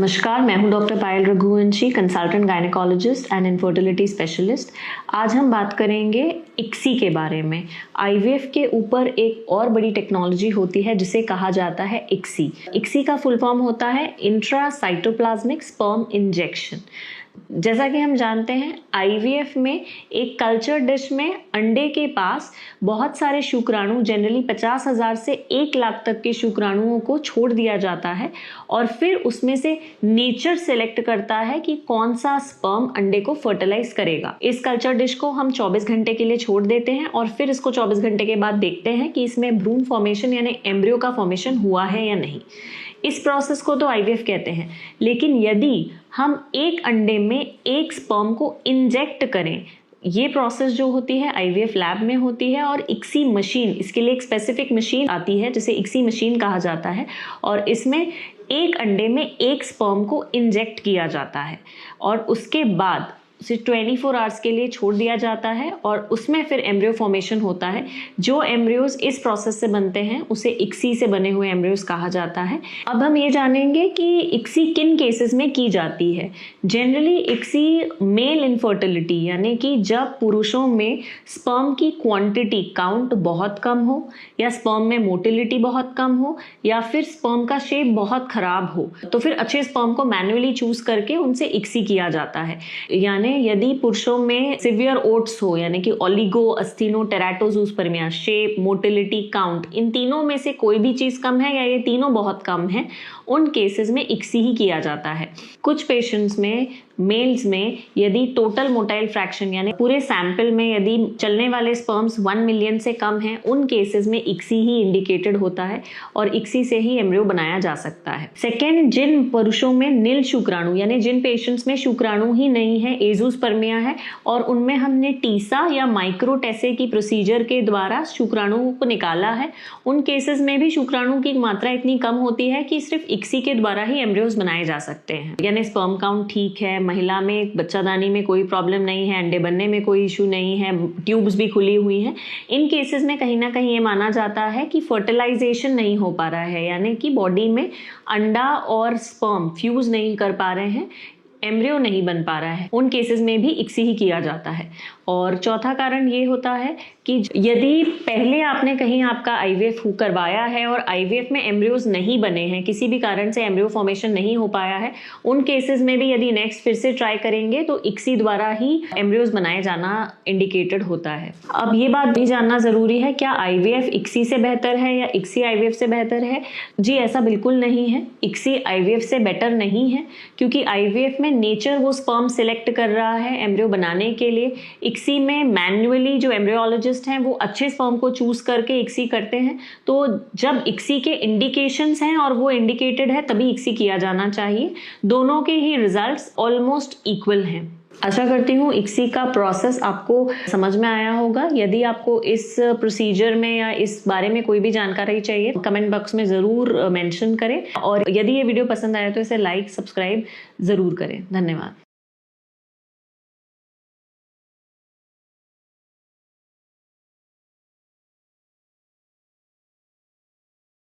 नमस्कार, मैं हूं doctor Payal Raghuvanshi, consultant gynaecologist and infertility specialist. आज हम बात करेंगे इक्सी के बारे में। आईवीएफ के ऊपर एक और बड़ी टेक्नोलॉजी होती है जिसे कहा जाता है इक्सी। इक्सी का फुल फॉर्म होता है इंट्रासाइटोप्लाज्मिक स्पर्म इंजेक्शन। जैसा कि हम जानते हैं, आईवीएफ में एक कल्चर डिश में अंडे के पास बहुत सारे शुक्राणु, जनरली 50,000 से 1 लाख तक के शुक्राणुओं को छोड़ दिया जाता है और फिर उसमें से नेचर सेलेक्ट करता है कि कौन सा स्पर्म अंडे को फर्टिलाइज करेगा। इस कल्चर डिश को हम 24 घंटे के लिए छोड़ देते हैं और फिर इसको 24 घंटे के बाद देखते हैं कि इसमें भ्रूण फॉर्मेशन यानी एम्ब्रियो का फॉर्मेशन हुआ है या नहीं। इस प्रोसेस को तो आईवीएफ कहते हैं। लेकिन यदि हम एक अंडे में एक स्पर्म को इंजेक्ट करें, ये प्रोसेस जो होती है आईवीएफ लैब में होती है और इक्सी मशीन, इसके लिए एक स्पेसिफिक मशीन आती है जिसे इक्सी मशीन कहा जाता है और इसमें एक अंडे में एक स्पर्म को इंजेक्ट किया जाता है और उसके बाद उसे 24 आवर्स के लिए छोड़ दिया जाता है और उसमें फिर एम्ब्रियो फॉर्मेशन होता है। जो एम्ब्रियोज इस प्रोसेस से बनते हैं उसे इक्सी से बने हुए एम्ब्रियोज कहा जाता है। अब हम ये जानेंगे कि इक्सी किन केसेस में की जाती है। जनरली इक्सी मेल इनफर्टिलिटी यानी कि जब पुरुषों में स्पर्म की क्वांटिटी काउंट बहुत कम हो या स्पर्म में मोटिलिटी बहुत कम हो या फिर स्पर्म का शेप बहुत खराब हो, तो फिर अच्छे स्पर्म को मैन्युअली चूज करके उनसे इक्सी किया जाता है। यानी यदि पुरुषों में सिवियर ओट्स हो यानी कि ओलिगो, अस्थेनो, टेराटोजूस्पर्मिया, शेप, मोटिलिटी, काउंट, इन तीनों में से कोई भी चीज कम है या ये तीनों बहुत कम है, उन केसेस में इक्सी ही किया जाता है। कुछ पेशेंट्स में, मेल्स में, यदि टोटल मोटाइल फ्रैक्शन यानी पूरे सैंपल में यदि चलने वाले स्पर्म्स 1 मिलियन से कम हैं, उन केसेस में इक्सी ही इंडिकेटेड होता है और इक्सी से ही एम्ब्रियो बनाया जा सकता है। सेकेंड, जिन पुरुषों में नील शुक्राणु यानी जिन पेशेंट्स में शुक्राणु ही नहीं है, एजोस्पर्मिया है और उनमें हमने टीसा या माइक्रोटेसे की प्रोसीजर के द्वारा शुक्राणुओं को निकाला है, उन केसेस में भी शुक्राणु की मात्रा इतनी कम होती है कि सिर्फ इक्सी के द्वारा ही एम्ब्रियोज बनाए जा सकते हैं। यानी स्पर्म काउंट ठीक है, महिला में बच्चादानी में कोई प्रॉब्लम नहीं है, अंडे बनने में कोई इशू नहीं है, ट्यूब्स भी खुली हुई हैं। इन केसेस में कहीं ना कहीं ये माना जाता है कि फर्टिलाइजेशन नहीं हो पा रहा है, यानी कि बॉडी में अंडा और स्पर्म फ्यूज नहीं कर पा रहे हैं, एम्ब्रियो नहीं बन पा रहा है। उन केसेस में भी इक्सी ही किया जाता है। और चौथा कारण ये होता है कि यदि पहले आपने कहीं आपका आईवीएफ करवाया है और आईवीएफ में एम्ब्रियोज नहीं बने हैं, किसी भी कारण से एम्ब्रियो फॉर्मेशन नहीं हो पाया है, उन केसेस में भी यदि नेक्स्ट फिर से ट्राई करेंगे तो इक्सी द्वारा ही एम्ब्रियोज बनाए जाना इंडिकेटेड होता है। अब ये बात भी जानना जरूरी है, क्या आईवीएफ इक्सी से बेहतर है या इक्सी आईवीएफ से बेहतर है? जी, ऐसा बिल्कुल नहीं है। इक्सी आईवीएफ से बेटर नहीं है क्योंकि आईवीएफ में नेचर वो स्पर्म सिलेक्ट कर रहा है एम्ब्रियो बनाने के लिए। इक्सी में मैन्युअली जो एम्ब्रियोलॉजिस्ट हैं वो अच्छे स्पर्म को चूज करके इक्सी करते हैं। तो जब इक्सी के इंडिकेशंस हैं और वो इंडिकेटेड है तभी इक्सी किया जाना चाहिए। दोनों के ही रिजल्ट्स ऑलमोस्ट इक्वल हैं। आशा करती हूँ इक्सी का प्रोसेस आपको समझ में आया होगा। यदि आपको इस प्रोसीजर में या इस बारे में कोई भी जानकारी चाहिए, कमेंट बॉक्स में ज़रूर मेंशन करें और यदि ये वीडियो पसंद आया तो इसे लाइक, सब्सक्राइब ज़रूर करें। धन्यवाद।